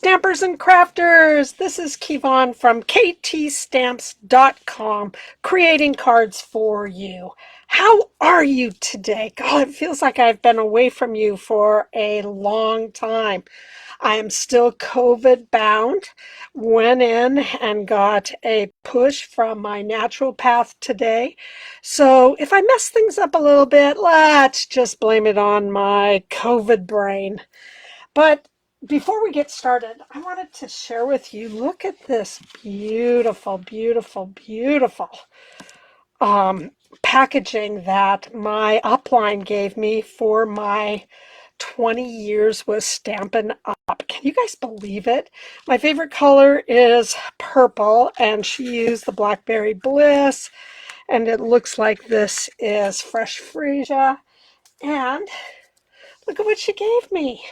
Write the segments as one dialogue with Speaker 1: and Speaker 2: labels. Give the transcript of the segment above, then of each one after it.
Speaker 1: Stampers and crafters, this is Kevon from ktstamps.com, creating cards for you. How are you today? God, it feels like I've been away from you for a long time. I am still COVID bound. Went in and got a push from my naturopath today. So if I mess things up a little bit, let's just blame it on my COVID brain. But before we get started, I wanted to share with you, look at this beautiful, beautiful, beautiful packaging that my upline gave me for my 20 years with Stampin' Up. Can you guys believe it? My favorite color is purple, and she used the Blackberry Bliss, and it looks like this is Fresh Freesia. And look at what she gave me.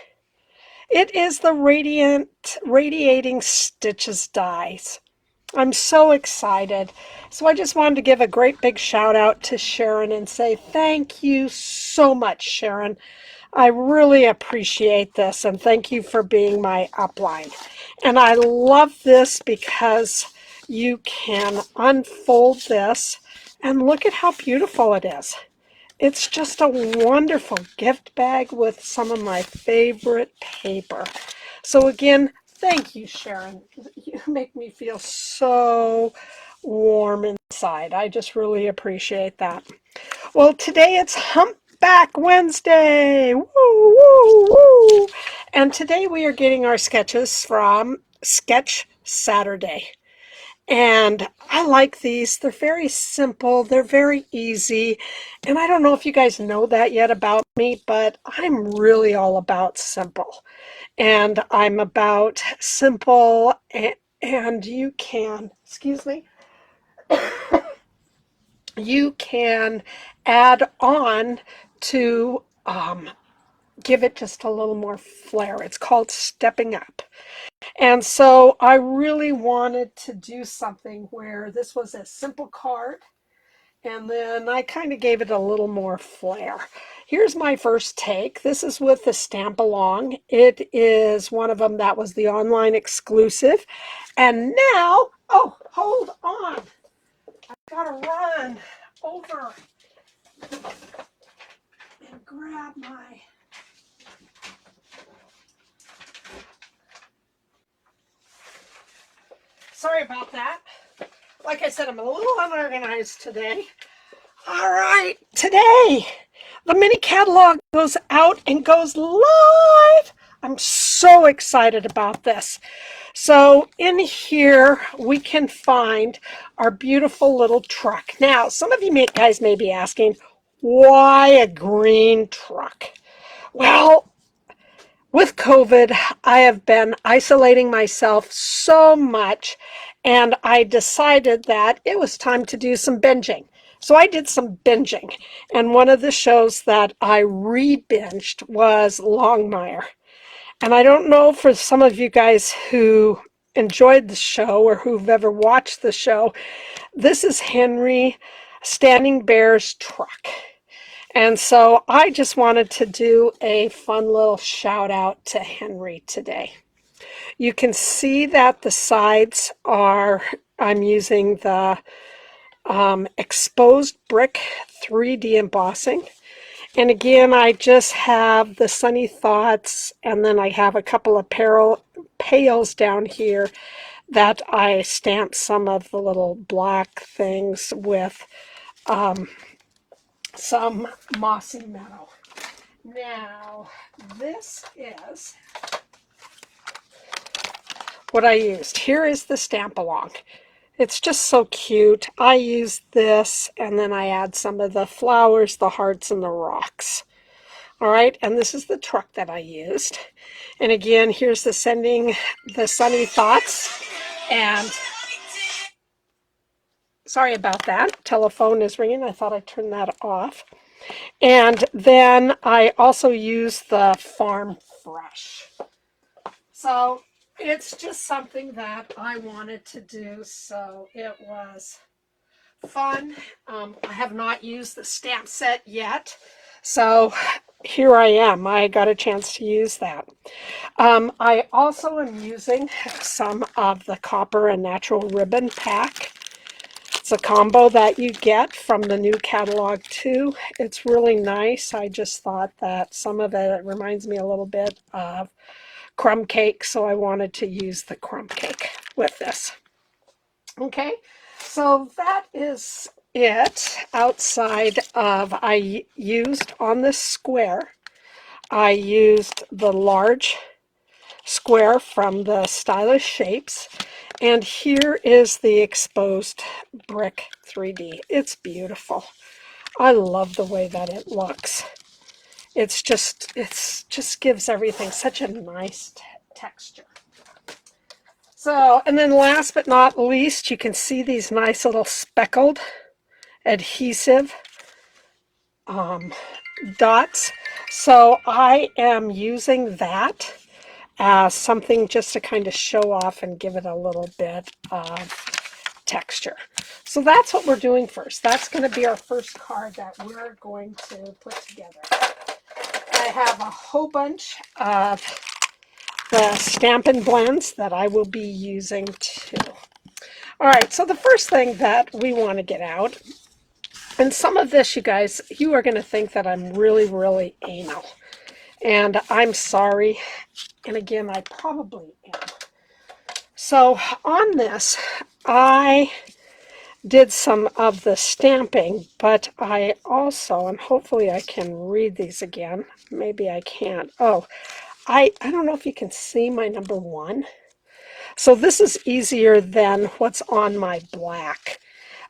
Speaker 1: It is the Radiating Stitches dies. I'm so excited. So I just wanted to give a great big shout out to Sharon and say thank you so much, Sharon. I really appreciate this, and thank you for being my upline. And I love this because you can unfold this and look at how beautiful it is. It's just a wonderful gift bag with some of my favorite paper. So again, thank you, Sharon. You make me feel so warm inside. I just really appreciate that. Well, today it's Humpback Wednesday. Woo, woo, woo. And today we are getting our sketches from Sketch Saturday. And I like these. They're very simple. They're very easy. And I don't know if you guys know that yet about me, but I'm really all about simple. And I'm about simple, and you can, excuse me, you can add on to give it just a little more flair. It's called stepping up. And so I really wanted to do something where this was a simple card, and then I kind of gave it a little more flair. Here's my first take. This is with the Stamp Along. It is one of them that was the online exclusive. And now, oh, hold on. I've got to run over and grab my... Sorry about that. Like I said, I'm a little unorganized today. All right, today the mini catalog goes out and goes live. I'm so excited about this. So in here we can find our beautiful little truck. Now, some of you guys may be asking, why a green truck? Well, with COVID, I have been isolating myself so much, and I decided that it was time to do some binging. So I did some binging, and one of the shows that I re-binged was Longmire. And I don't know, for some of you guys who enjoyed the show or who've ever watched the show, this is Henry Standing Bear's truck. And so I just wanted to do a fun little shout out to Henry today. You can see that the sides are, I'm using the exposed brick 3D embossing. And again, I just have the Sunny Thoughts, and then I have a couple of pails down here that I stamped some of the little black things with some Mossy Meadow. Now, this is what I used. Here is the Stamp Along. It's just so cute. I use this, and then I add some of the flowers, the hearts, and the rocks. All right, and this is the truck that I used. And again, here's the Sunny Thoughts. And sorry about that. Telephone is ringing. I thought I turned that off. And then I also use the Farm Fresh. So it's just something that I wanted to do, so it was fun. I have not used the stamp set yet, so here I am. I got a chance to use that. I also am using some of the copper and natural ribbon pack. It's a combo that you get from the new catalog too. It's really nice. I just thought that some of it reminds me a little bit of crumb cake, so I wanted to use the crumb cake with this. Okay, so that is it outside of, I used on this square, I used the large square from the Stylish Shapes, and here is the exposed brick 3D. It's beautiful. I love the way that it looks. It's just gives everything such a nice texture. So, and then last but not least, you can see these nice little speckled adhesive dots. So I am using that as something just to kind of show off and give it a little bit of texture. So that's what we're doing first. That's going to be our first card that we're going to put together. I have a whole bunch of the Stampin' blends that I will be using too. All right, so the first thing that we want to get out, and some of this, you guys, you are going to think that I'm really, really anal. And I'm sorry. And again, I probably am. So on this, I did some of the stamping, but I also, and hopefully I can read these again. Maybe I can't. Oh, I don't know if you can see my number 1. So this is easier than what's on my black.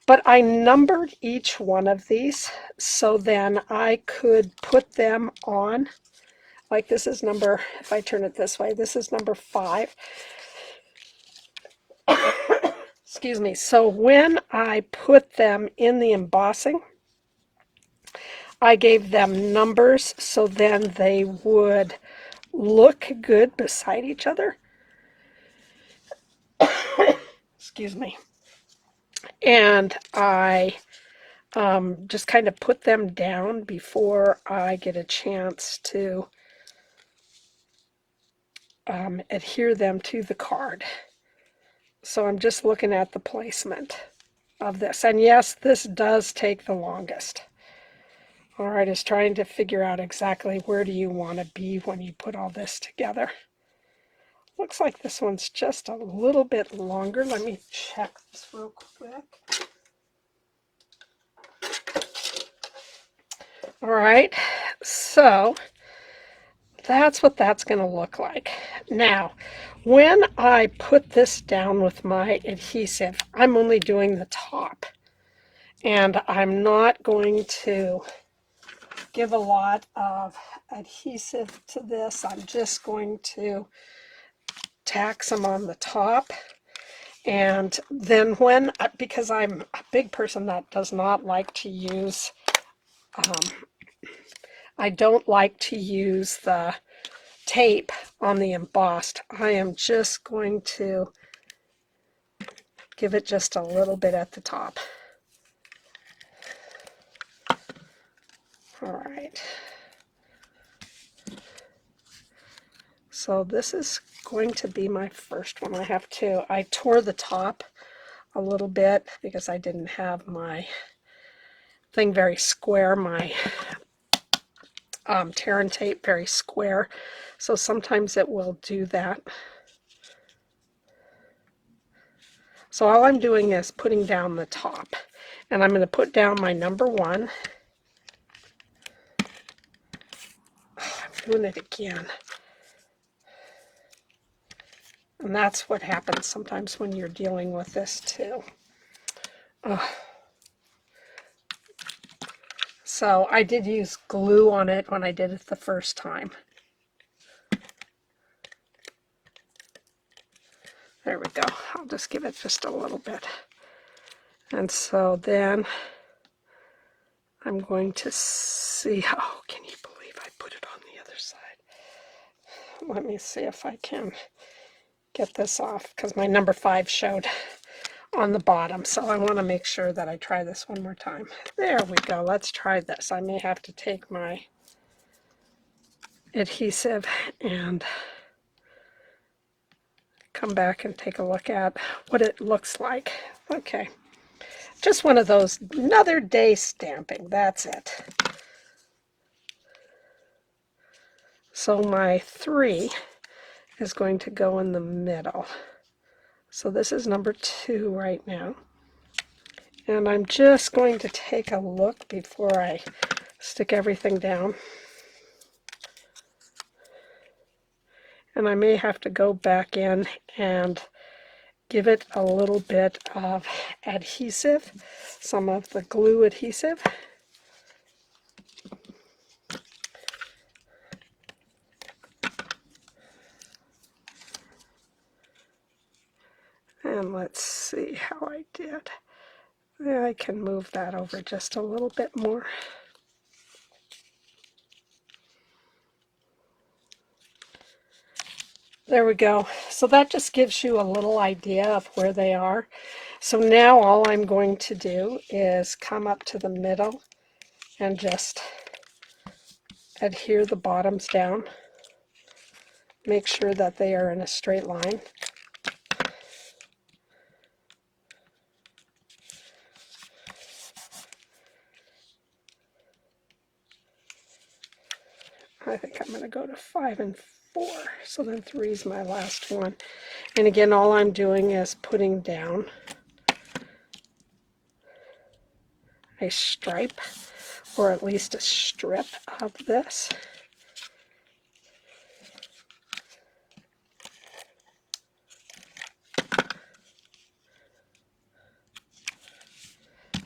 Speaker 1: But I numbered each one of these so then I could put them on. Like this is number, if I turn it this way, this is number 5. Excuse me. So when I put them in the embossing, I gave them numbers so then they would look good beside each other. Excuse me. And I just kind of put them down before I get a chance to adhere them to the card. So I'm just looking at the placement of this. And yes, this does take the longest. All right, is trying to figure out exactly where do you want to be when you put all this together. Looks like this one's just a little bit longer. Let me check this real quick. All right, so that's what that's going to look like. Now, when I put this down with my adhesive, I'm only doing the top. And I'm not going to give a lot of adhesive to this. I'm just going to tack some on the top. And then because I'm a big person that does not like to use, I don't like to use the tape on the embossed. I am just going to give it just a little bit at the top. All right. So this is going to be my first one. I have to, I tore the top a little bit because I didn't have my thing very square, my tear and tape very square. So sometimes it will do that. So all I'm doing is putting down the top. And I'm going to put down my number 1. Oh, I'm doing it again. And that's what happens sometimes when you're dealing with this too. So I did use glue on it when I did it the first time. There we go. I'll just give it just a little bit. And so then I'm going to see, oh, can you believe I put it on the other side? Let me see if I can get this off because my number 5 showed on the bottom. So I want to make sure that I try this one more time. There we go. Let's try this. I may have to take my adhesive and come back and take a look at what it looks like. Okay, just one of those, another day stamping, that's it. So my 3 is going to go in the middle. So this is number 2 right now. And I'm just going to take a look before I stick everything down. And I may have to go back in and give it a little bit of adhesive, some of the glue adhesive. And let's see how I did. I can move that over just a little bit more. There we go. So that just gives you a little idea of where they are. So now all I'm going to do is come up to the middle and just adhere the bottoms down. Make sure that they are in a straight line. I think I'm going to go to 5 and 4, so then 3 is my last one. And again, all I'm doing is putting down a stripe, or at least a strip of this.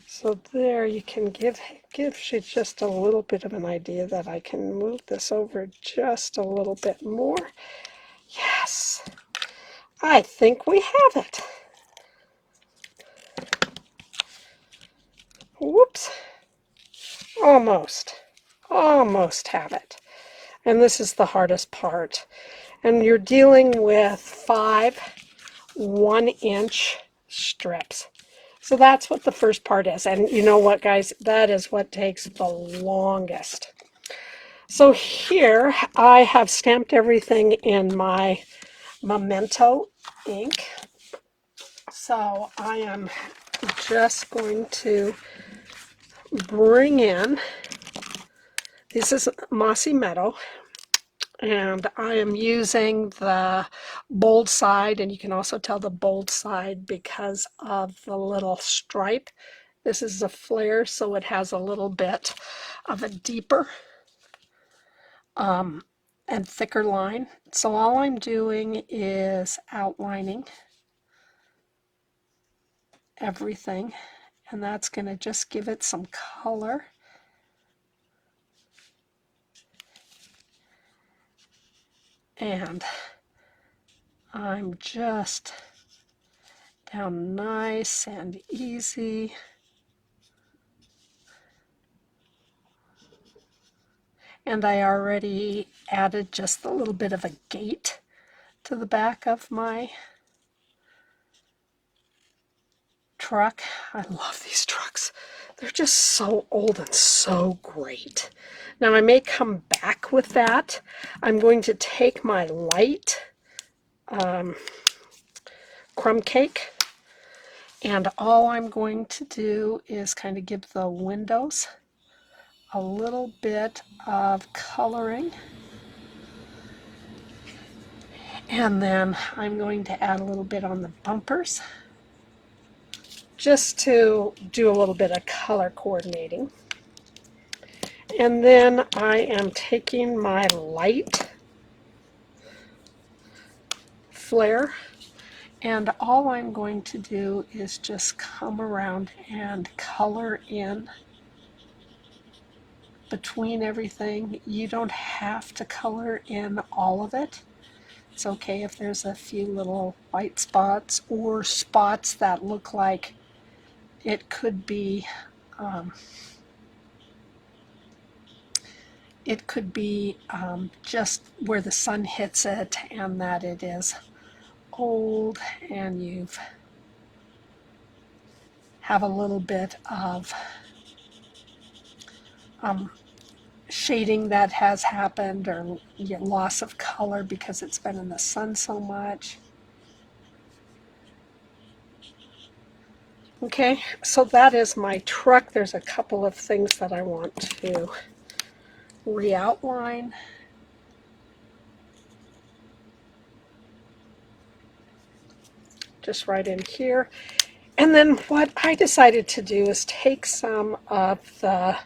Speaker 1: So there you can gives you just a little bit of an idea that I can move this over just a little bit more. Yes, I think we have it. Whoops, almost have it. And this is the hardest part. And you're dealing with 5 1-inch strips. So that's what the first part is. And you know what, guys? That is what takes the longest. So here I have stamped everything in my Memento ink. So I am just going to bring in, this is Mossy Meadow, and I am using the bold side, and you can also tell the bold side because of the little stripe. This is a flare, so it has a little bit of a deeper and thicker line. So all I'm doing is outlining everything, and that's going to just give it some color. And I'm just down nice and easy. And I already added just a little bit of a gate to the back of my truck. I love these trucks. They're just so old and so great. Now I may come back with that. I'm going to take my light crumb cake, and all I'm going to do is kind of give the windows a little bit of coloring, and then I'm going to add a little bit on the bumpers just to do a little bit of color coordinating. And then I am taking my light flare, and all I'm going to do is just come around and color in between everything. You don't have to color in all of it. It's okay if there's a few little white spots or spots that look like it could be just where the sun hits it, and that it is old, and you've have a little bit of shading that has happened, or loss of color because it's been in the sun so much. Okay, so that is my truck. There's a couple of things that I want to re-outline. Just right in here. And then what I decided to do is take some of the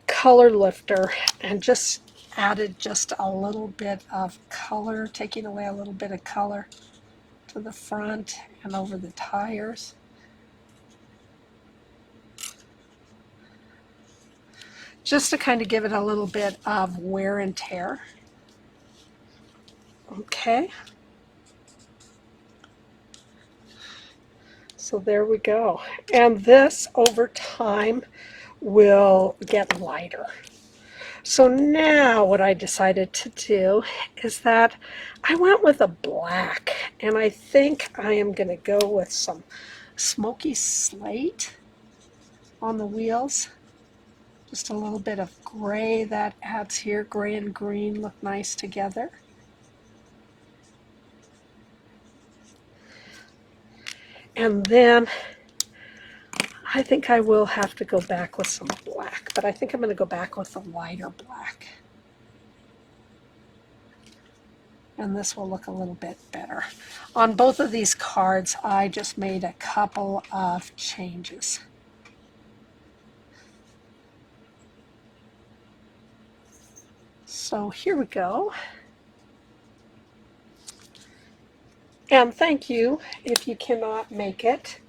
Speaker 1: color lifter and just added just a little bit of color, taking away a little bit of color to the front and over the tires. Just to kind of give it a little bit of wear and tear. Okay. So there we go. And this over time will get lighter. So now what I decided to do is that I went with a black, and I think I am going to go with some Smoky Slate on the wheels. Just a little bit of gray that adds here. Gray and green look nice together. And then I think I will have to go back with some black, but I think I'm going to go back with a lighter black. And this will look a little bit better. On both of these cards, I just made a couple of changes. So here we go. And thank you if you cannot make it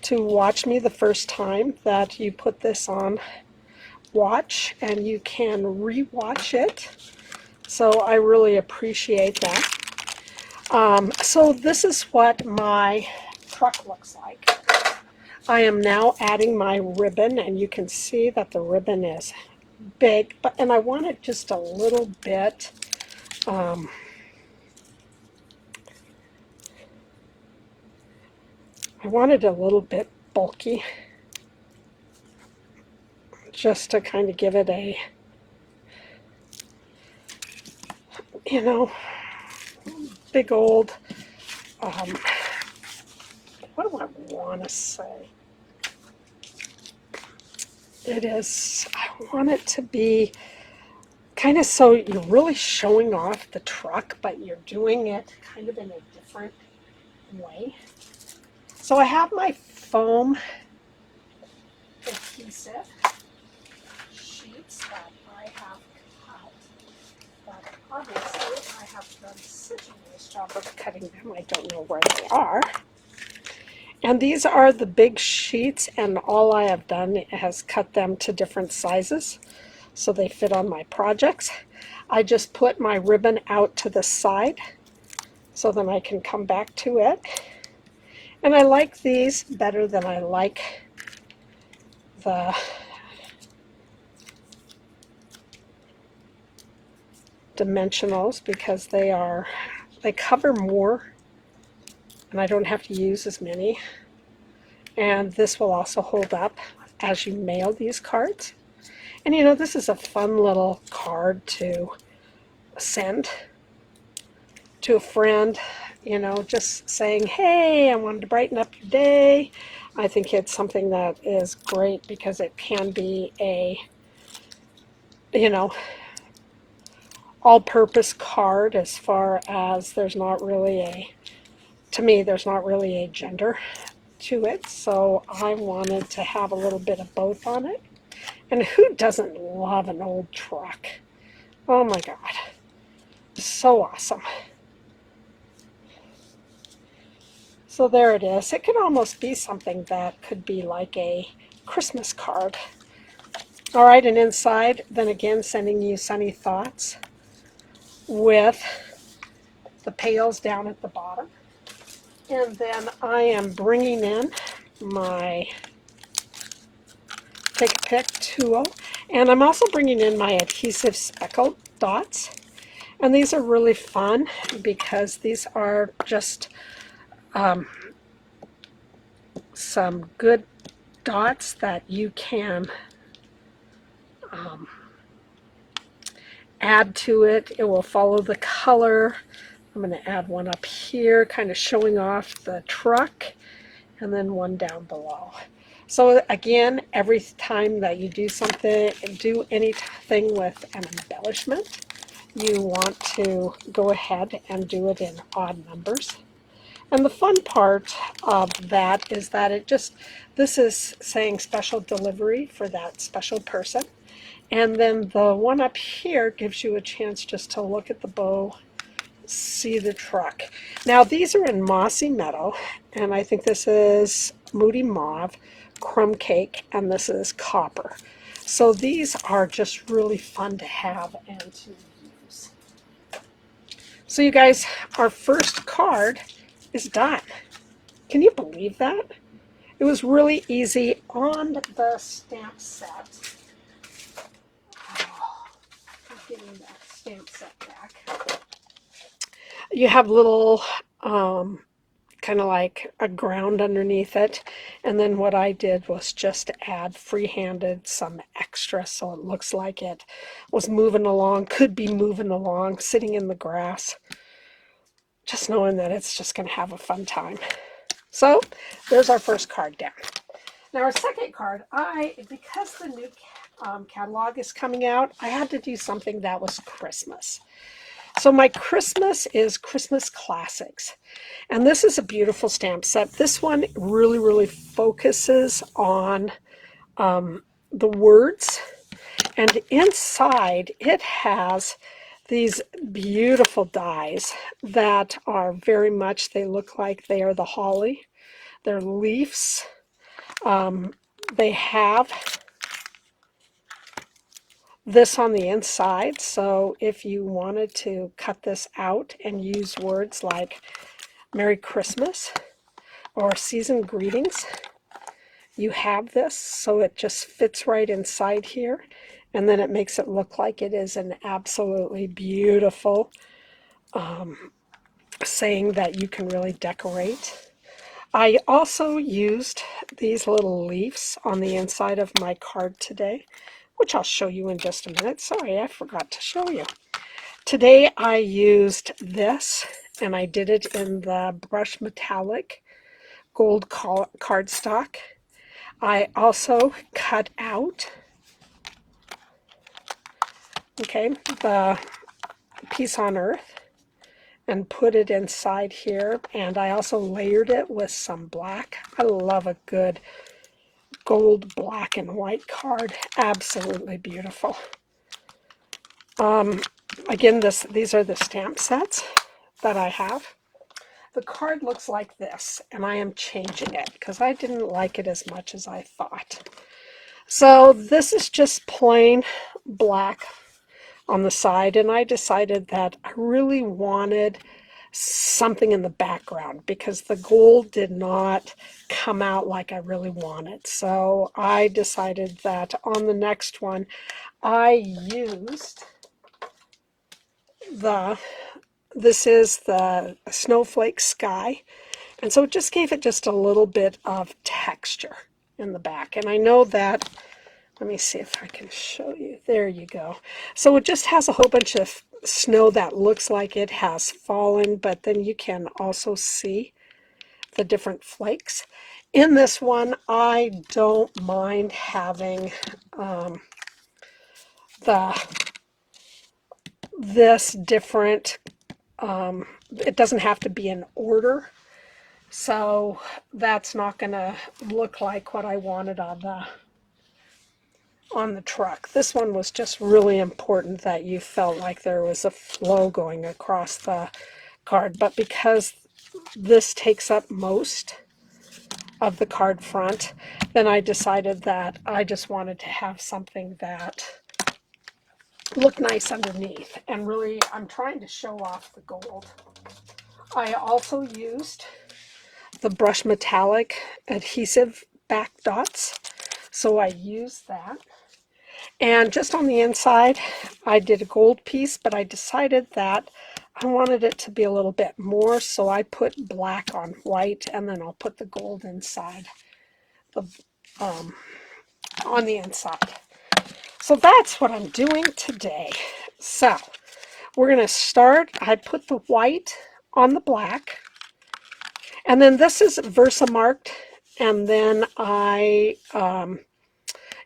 Speaker 1: to watch me the first time that you put this on watch, and you can re-watch it. So I really appreciate that. So this is what my truck looks like. I am now adding my ribbon, and you can see that the ribbon is big, and I want it just a little bit I want it a little bit bulky, just to kind of give it a, big old, what do I want to say? I want it to be kind of so you're really showing off the truck, but you're doing it kind of in a different way. So I have my foam adhesive sheets that I have cut, but obviously I have done such a nice job of cutting them, I don't know where they are. And these are the big sheets, and all I have done is cut them to different sizes so they fit on my projects. I just put my ribbon out to the side so then I can come back to it. And I like these better than I like the dimensionals, because they cover more and I don't have to use as many. And this will also hold up as you mail these cards. And this is a fun little card to send to a friend, just saying, hey, I wanted to brighten up your day. I think it's something that is great because it can be a, all-purpose card, as far as there's not really a gender to it. So I wanted to have a little bit of both on it. And who doesn't love an old truck? Oh my God, so awesome. So there it is. It could almost be something that could be like a Christmas card. All right, and inside, then again, sending you sunny thoughts with the pails down at the bottom. And then I am bringing in my Take a Pick tool, and I'm also bringing in my Adhesive Speckled dots. And these are really fun because these are just some good dots that you can add to it. It will follow the color. I'm going to add one up here, kind of showing off the truck, and then one down below. So again, every time that you do something, do anything with an embellishment, you want to go ahead and do it in odd numbers. And the fun part of that is that this is saying special delivery for that special person. And then the one up here gives you a chance just to look at the bow, see the truck. Now these are in Mossy Meadow, and I think this is Moody Mauve, Crumb Cake, and this is Copper. So these are just really fun to have and to use. So you guys, our first card is done. Can you believe that? It was really easy on the stamp set. Oh, I'm getting that stamp set back. You have little kind of like a ground underneath it, and then what I did was just add free-handed some extra so it looks like it was moving along, could be moving along, sitting in the grass, just knowing that it's just going to have a fun time. So there's our first card down. Now our second card, because the new catalog is coming out, I had to do something that was Christmas. So my Christmas is Christmas Classics. And this is a beautiful stamp set. This one really, really focuses on the words. And inside it has these beautiful dies that are very much, they look like they are the holly. They're leaves. They have this on the inside, so if you wanted to cut this out and use words like Merry Christmas or Season Greetings, you have this, so it just fits right inside here, and then it makes it look like it is an absolutely beautiful saying that you can really decorate. I also used these little leaves on the inside of my card today, which I'll show you in just a minute. Sorry, I forgot to show you. Today I used this, and I did it in the Brush Metallic Gold Cardstock. I also cut out, the Peace on Earth and put it inside here, and I also layered it with some black. I love a good gold, black, and white card. Absolutely beautiful. Again, these are the stamp sets that I have. The card looks like this, and I am changing it because I didn't like it as much as I thought. So this is just plain black on the side, and I decided that I really wanted something in the background because the gold did not come out like I really wanted. So I decided that on the next one I used this is the Snowflake Sky, and so it just gave it just a little bit of texture in the back. And I know that, let me see if I can show you. There you go. So it just has a whole bunch of snow that looks like it has fallen, but then you can also see the different flakes. In this one, I don't mind having this different, it doesn't have to be in order, so that's not going to look like what I wanted on the truck. This one was just really important that you felt like there was a flow going across the card, but because this takes up most of the card front, then I decided that I just wanted to have something that looked nice underneath, and really I'm trying to show off the gold. I also used the Brush Metallic Adhesive back dots, so I used that. And just on the inside, I did a gold piece, but I decided that I wanted it to be a little bit more, so I put black on white, and then I'll put the gold inside, on the inside. So that's what I'm doing today. So we're going to start. I put the white on the black, and then this is Versamarked, and then I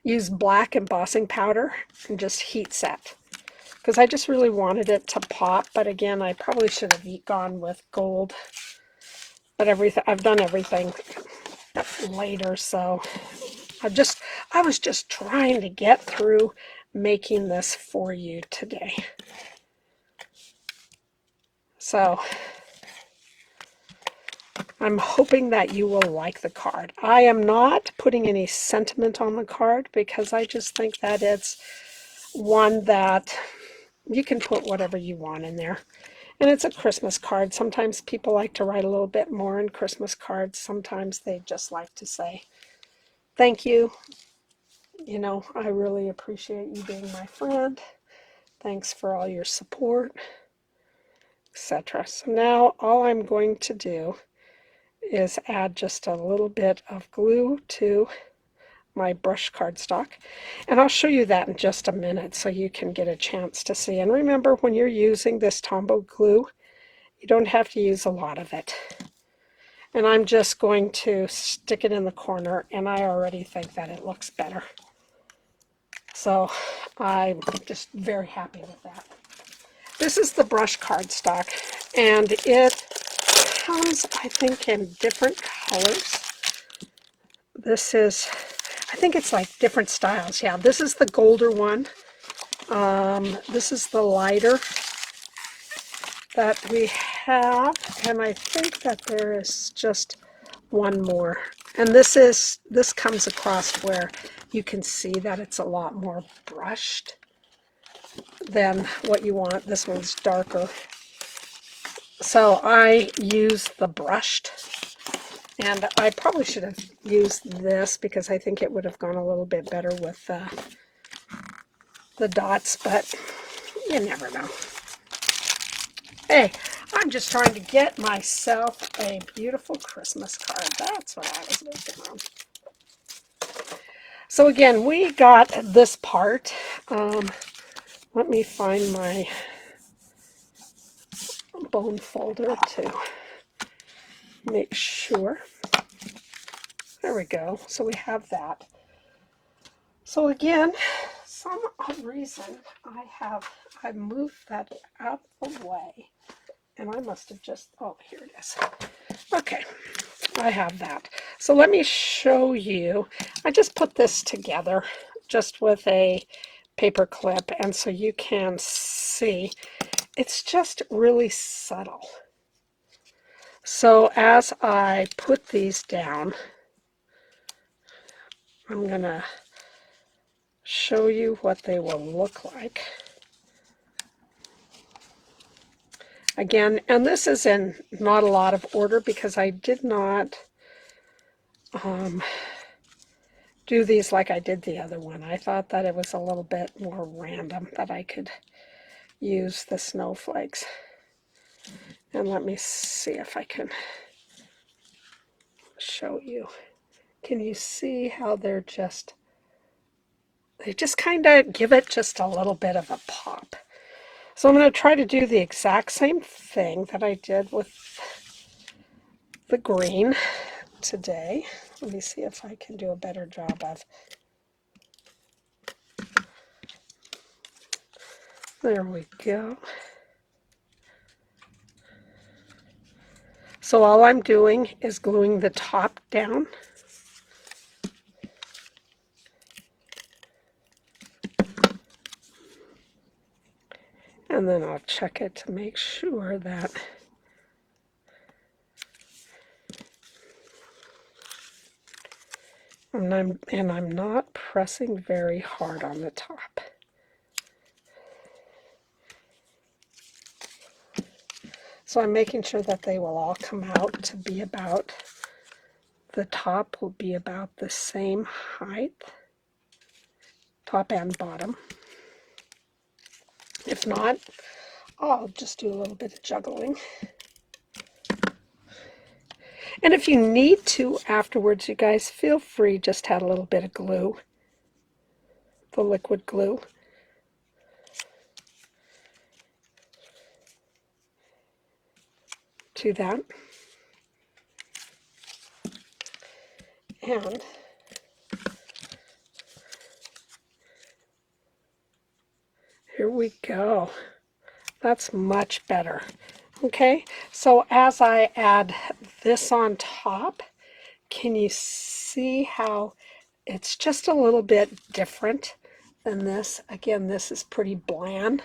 Speaker 1: use black embossing powder and just heat set, because I just really wanted it to pop. But again, I probably should have gone with gold, but I've done everything later, so I was just trying to get through making this for you today. So I'm hoping that you will like the card. I am not putting any sentiment on the card because I just think that it's one that you can put whatever you want in there. And it's a Christmas card. Sometimes people like to write a little bit more in Christmas cards. Sometimes they just like to say, thank you. You know, I really appreciate you being my friend. Thanks for all your support, etc. So now all I'm going to do is add just a little bit of glue to my brush cardstock, and I'll show you that in just a minute so you can get a chance to see. And remember, when you're using this Tombow glue, you don't have to use a lot of it. And I'm just going to stick it in the corner, and I already think that it looks better. So I'm just very happy with that. This is the brush cardstock, and it comes, I think, in different colors. This is, I think it's like different styles. Yeah, this is the golder one. This is the lighter that we have, and I think that there is just one more. And this comes across where you can see that it's a lot more brushed than what you want. This one's darker. So I use the brushed, and I probably should have used this because I think it would have gone a little bit better with the dots, but you never know. Hey, I'm just trying to get myself a beautiful Christmas card. That's what I was working on. So again, we got this part. Let me find my bone folder to make sure. There we go. So we have that. So again, some odd reason I moved that out of the way, and I must have just, oh, here it is. Okay, I have that. So let me show you. I just put this together just with a paper clip, and so you can see it's just really subtle. So as I put these down, I'm gonna show you what they will look like. Again, and this is in not a lot of order because I did not do these like I did the other one. I thought that it was a little bit more random that I could use the snowflakes. And let me see if I can show you. Can you see how they just kind of give it just a little bit of a pop. So I'm going to try to do the exact same thing that I did with the green today. Let me see if I can do a better job of. There we go. So all I'm doing is gluing the top down. And then I'll check it to make sure that and I'm not pressing very hard on the top. So I'm making sure that they will all come out to be about, the top will be about the same height, top and bottom. If not, I'll just do a little bit of juggling. And if you need to afterwards, you guys, feel free, just add a little bit of glue, the liquid glue. to that. And here we go. That's much better. Okay, so as I add this on top, can you see how it's just a little bit different than this? Again, this is pretty bland.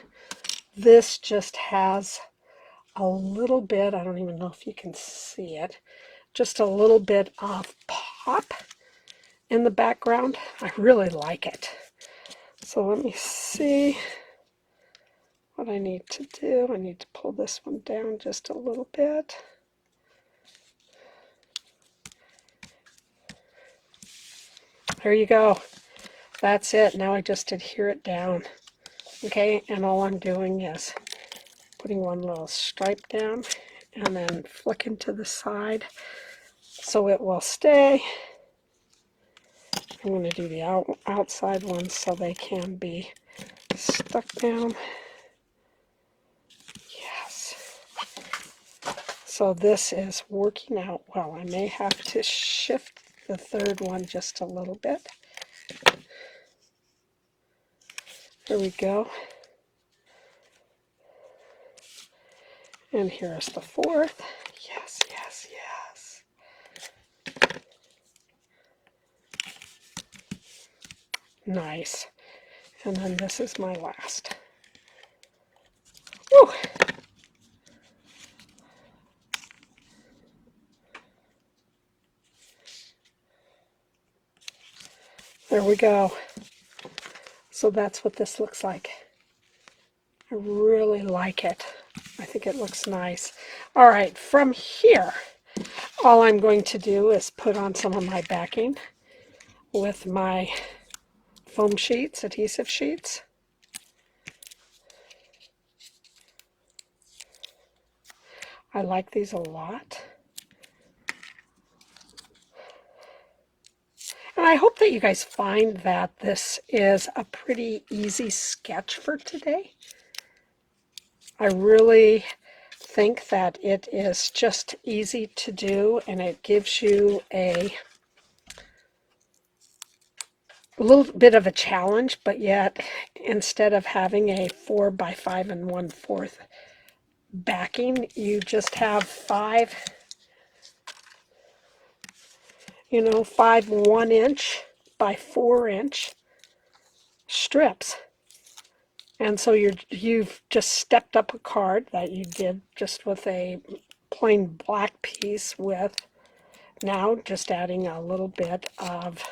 Speaker 1: This just has a little bit, I don't even know if you can see it, just a little bit of pop in the background. I really like it. So let me see what I need to do. I need to pull this one down just a little bit. There you go. That's it. Now I just adhere it down. Okay, and all I'm doing is putting one little stripe down and then flicking to the side so it will stay. I'm going to do the outside ones so they can be stuck down. Yes. So this is working out well. I may have to shift the third one just a little bit. There we go. And here's the fourth. Yes, yes, yes. Nice. And then this is my last. Woo! There we go. So that's what this looks like. I really like it. I think it looks nice. All right, from here, all I'm going to do is put on some of my backing with my foam sheets, adhesive sheets. I like these a lot. And I hope that you guys find that this is a pretty easy sketch for today. I really think that it is just easy to do, and it gives you a little bit of a challenge, but yet instead of having a 4 by 5 1/4 backing, you just have 5 1-inch by 4-inch strips. And so you've just stepped up a card that you did just with a plain black piece with now just adding a little bit of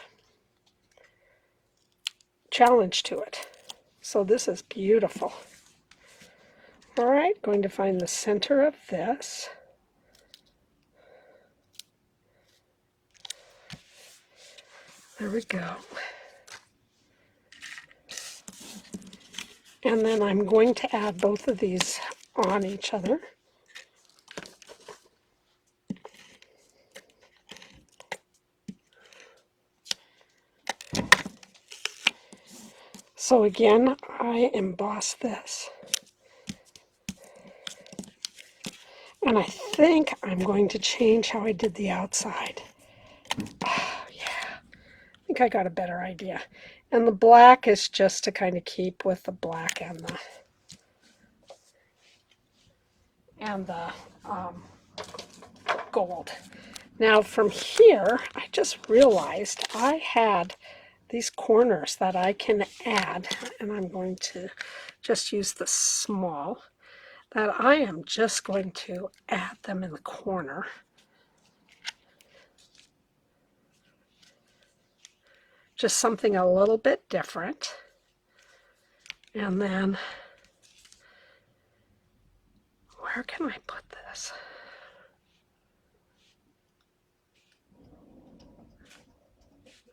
Speaker 1: challenge to it. So this is beautiful. All right, going to find the center of this. There we go. And then I'm going to add both of these on each other. So again, I emboss this. And I think I'm going to change how I did the outside. Oh, yeah, I think I got a better idea. And the black is just to kind of keep with the black and the gold. Now from here, I just realized I had these corners that I can add, and I'm going to just use the small, that I am just going to add them in the corner. Just something a little bit different. And then, where can I put this?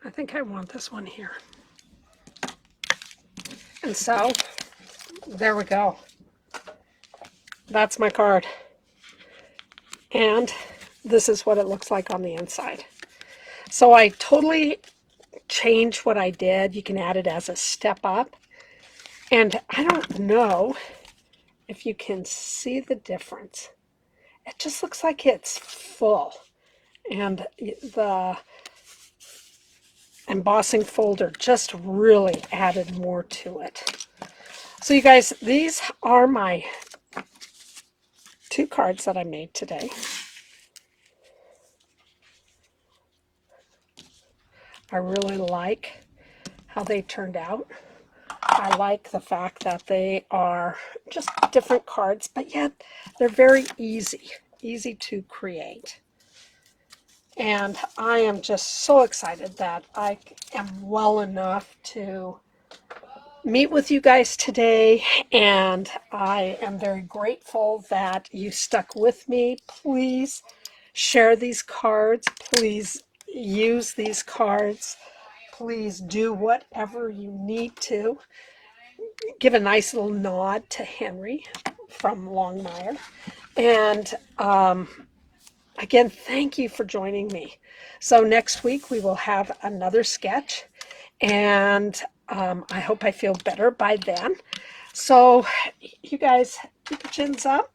Speaker 1: I think I want this one here. And so, there we go. That's my card. And this is what it looks like on the inside. So I totally changed what I did. You can add it as a step up. And I don't know if you can see the difference. it just looks like it's full. And the embossing folder just really added more to it. So you guys, these are my 2 cards that I made today. I really like how they turned out. I like the fact that they are just different cards, but yet they're very easy to create. And I am just so excited that I am well enough to meet with you guys today, and I am very grateful that you stuck with me. Please share these cards. Please use these cards. Please do whatever you need to. Give a nice little nod to Henry from Longmire. And again, thank you for joining me. So next week we will have another sketch, and I hope I feel better by then. So you guys keep your chins up.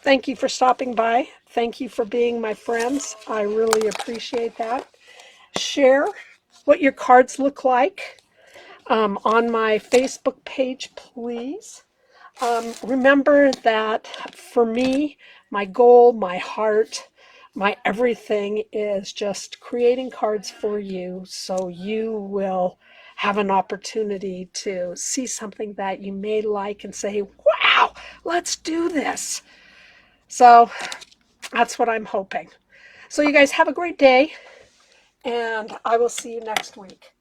Speaker 1: Thank you for stopping by. Thank you for being my friends. I really appreciate that. Share what your cards look like on my Facebook page, please. Remember that for me, my goal, my heart, my everything is just creating cards for you so you will have an opportunity to see something that you may like and say, wow, let's do this. So that's what I'm hoping. So you guys have a great day, and I will see you next week.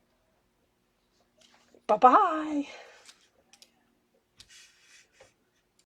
Speaker 1: Bye-bye.